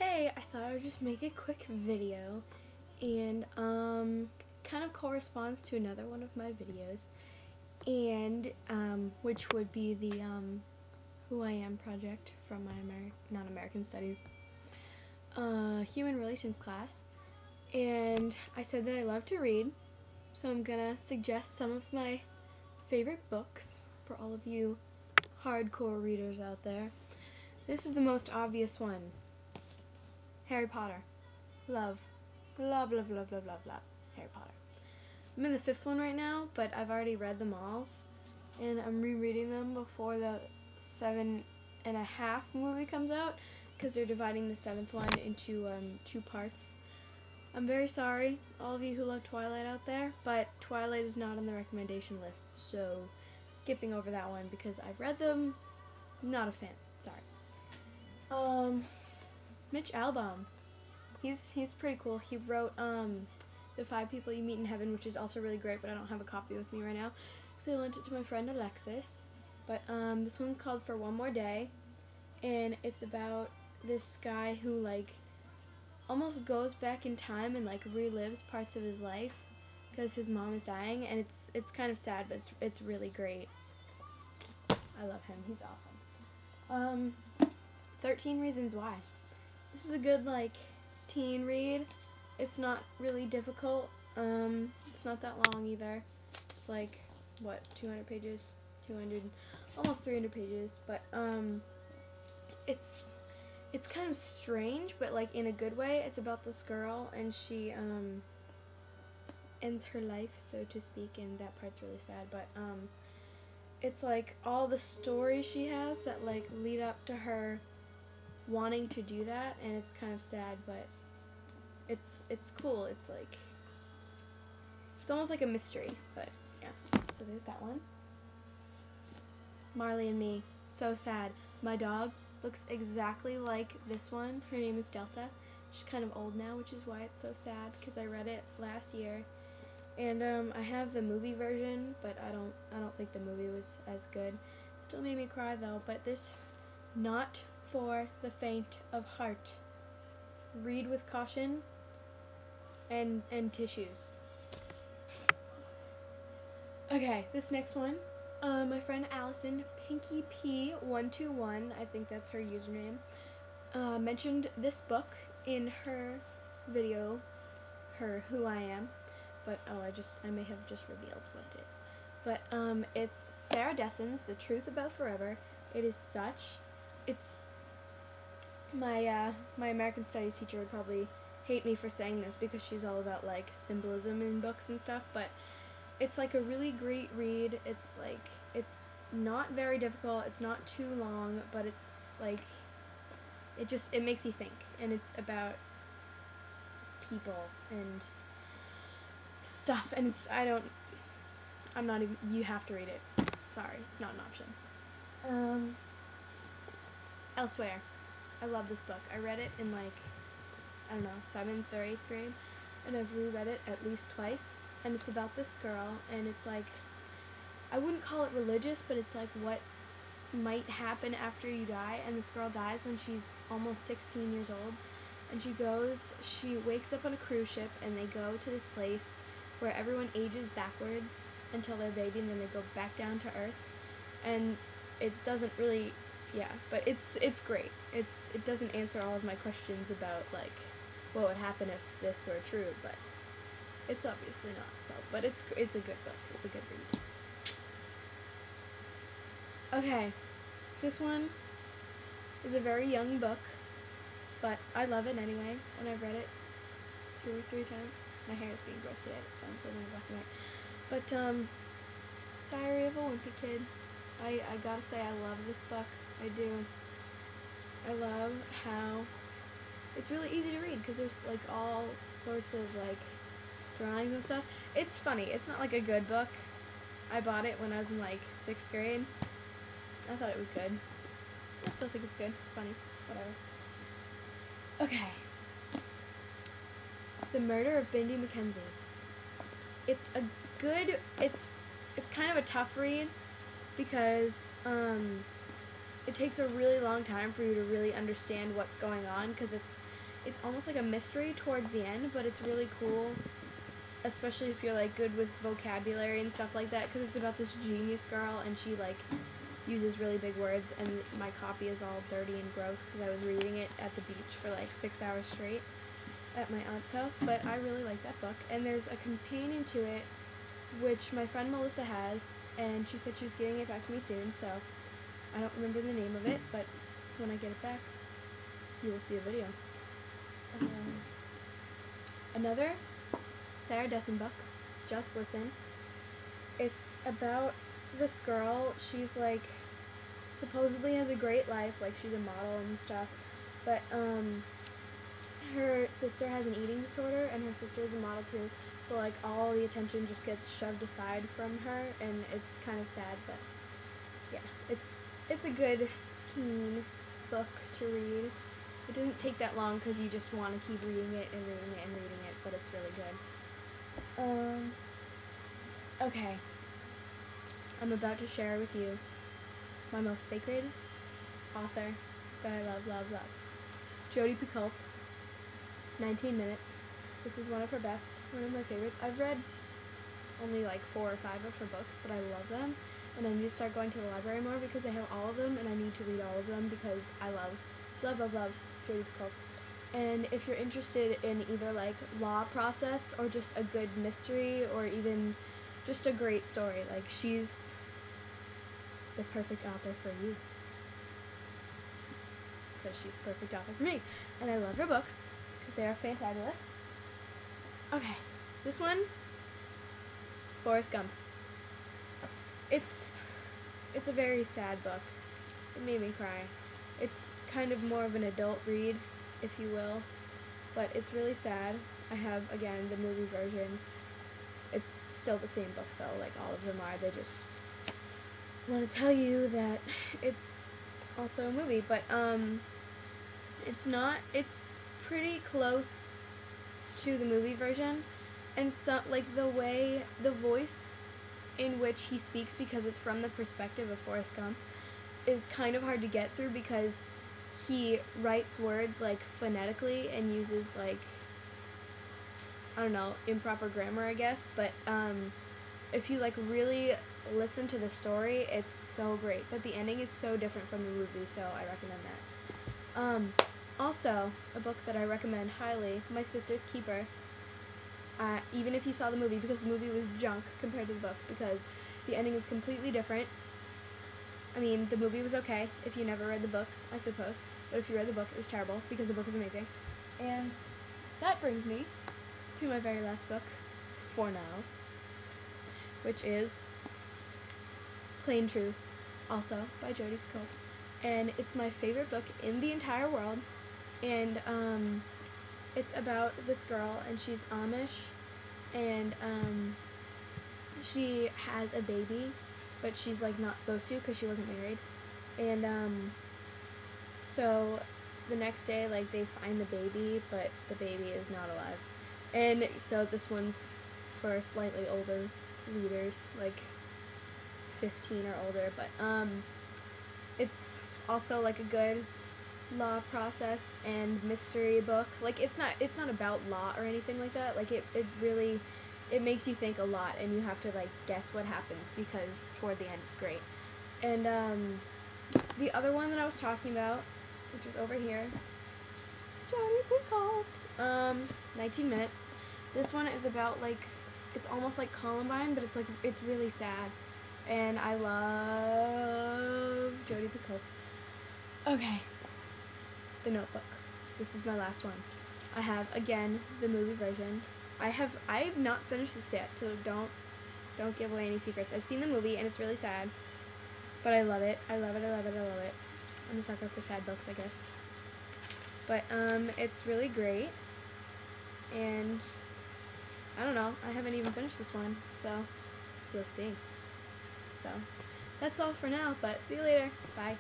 Hey, I thought I would just make a quick video and kind of corresponds to another one of my videos, and which would be the Who I Am project from my non-American studies human relations class. And I said that I love to read, so I'm gonna suggest some of my favorite books for all of you hardcore readers out there. This is the most obvious one. Harry Potter. Love. Love, love, love, love, love, love. Harry Potter. I'm in the 5th one right now, but I've already read them all. And I'm rereading them before the 7.5 movie comes out, because they're dividing the 7th one into 2 parts. I'm very sorry, all of you who love Twilight out there, but Twilight is not on the recommendation list, so skipping over that one because I've read them. Not a fan. Sorry. Mitch Albom. He's pretty cool. He wrote The 5 People You Meet in Heaven, which is also really great, but I don't have a copy with me right now, so I lent it to my friend Alexis. But this one's called For One More Day, and it's about this guy who almost goes back in time and relives parts of his life because his mom is dying, and it's kind of sad, but it's really great. I love him. He's awesome. 13 Reasons Why. This is a good teen read. It's not really difficult. It's not that long either. It's what, 200 pages? 200, almost 300 pages, but it's kind of strange, but in a good way. It's about this girl, and she ends her life, so to speak, and that part's really sad, but it's all the stories she has that lead up to her wanting to do that, and it's kind of sad, but it's cool. It's almost like a mystery, but yeah. So there's that one. Marley and Me. So sad. My dog looks exactly like this one. Her name is Delta. She's kind of old now, which is why it's so sad, because I read it last year. And I have the movie version, but I don't think the movie was as good. It still made me cry though, but this, not for the faint of heart. Read with caution and tissues. Okay, this next one, my friend Allison, Pinky P121, I think that's her username, mentioned this book in her video, her Who I Am, but I may have just revealed what it is. But it's Sarah Dessens, The Truth About Forever. It's my American Studies teacher would probably hate me for saying this because she's all about symbolism in books and stuff, but it's a really great read. It's not very difficult, it's not too long, but it's it makes you think, and it's about people and stuff, and you have to read it. Sorry, it's not an option. Elsewhere. I love this book. I read it in I don't know, 7th or 8th grade, and I've reread it at least twice, and it's about this girl, and it's I wouldn't call it religious, but it's what might happen after you die, and this girl dies when she's almost 16 years old, and she wakes up on a cruise ship, and they go to this place where everyone ages backwards until they're a baby, and then they go back down to Earth, and it doesn't really, yeah, but it's great. It doesn't answer all of my questions about what would happen if this were true, but it's obviously not. So, but it's a good book. It's a good read. Okay, this one is a very young book, but I love it anyway, and I've read it 2 or 3 times. My hair is being gross today. That's why I'm filming black and white. But Diary of a Wimpy Kid. I gotta say, I love this book. I do. I love how it's really easy to read because there's all sorts of drawings and stuff. It's funny. It's not a good book. I bought it when I was in 6th grade. I thought it was good. I still think it's good. It's funny. Whatever. Okay. The Murder of Bindi Mackenzie. It's a good. It's kind of a tough read because it takes a really long time for you to really understand what's going on, because it's almost like a mystery towards the end, but it's really cool, especially if you're like good with vocabulary and stuff like that, because it's about this genius girl and she like uses really big words, and my copy is all dirty and gross because I was reading it at the beach for like 6 hours straight at my aunt's house. But I really like that book, and there's a companion to it which my friend Melissa has, and she said she was getting it back to me soon, so I don't remember the name of it, but when I get it back you will see a video. Another Sarah Dessens book, Just Listen. It's about this girl. She's like supposedly has a great life, like she's a model and stuff, but her sister has an eating disorder, and her sister is a model too, so like all the attention just gets shoved aside from her, and it's kind of sad. But yeah, it's a good teen book to read. It doesn't take that long because you just want to keep reading it and reading it and reading it, but it's really good. Okay, I'm about to share with you my most sacred author that I love. Jodi Picoults, 19 Minutes. This is one of her best, one of my favorites. I've read only like 4 or 5 of her books, but I love them, and I need to start going to the library more because they have all of them, and I need to read all of them because I love Jodi Picoults. And if you're interested in either like law process or just a good mystery or even just a great story, like she's the perfect author for you, because she's the perfect author for me, and I love her books because they are fantabulous. Okay, this one, Forrest Gump. It's a very sad book. It made me cry. It's kind of more of an adult read, if you will, but it's really sad. I have, again, the movie version. It's still the same book though, like all of them are. They just want to tell you that it's also a movie, but it's not. It's pretty close to the movie version, and so like the voice in which he speaks, because it's from the perspective of Forrest Gump, is kind of hard to get through because he writes words like phonetically and uses like, I don't know, improper grammar, I guess, but if you like really listen to the story, it's so great, but the ending is so different from the movie, so I recommend that. Also, a book that I recommend highly, My Sister's Keeper, even if you saw the movie, because the movie was junk compared to the book, because the ending is completely different. I mean, the movie was okay if you never read the book, I suppose, but if you read the book, it was terrible, because the book is amazing. And that brings me to my very last book, for now, which is Plain Truth, also by Jodi Picoult. And it's my favorite book in the entire world, and it's about this girl, and she's Amish, and she has a baby, but she's like not supposed to because she wasn't married, and so the next day, like, they find the baby, but the baby is not alive. And so this one's for slightly older readers, like 15 or older, but it's also like a good law process and mystery book. Like, it's not about law or anything like that. Like, it really, it makes you think a lot, and you have to like guess what happens, because toward the end it's great. And the other one that I was talking about, which is over here, Jodi Picoult, 19 Minutes. This one is about, like, it's almost like Columbine, but it's really sad, and I love Jodi Picoult. Okay, The Notebook. This is my last one. I have, again, the movie version. I have not finished this yet, so don't give away any secrets. I've seen the movie, and it's really sad, but I love it. I love it. I'm a sucker for sad books, I guess. But it's really great, and I don't know, I haven't even finished this one, so we'll see. So that's all for now, but see you later. Bye.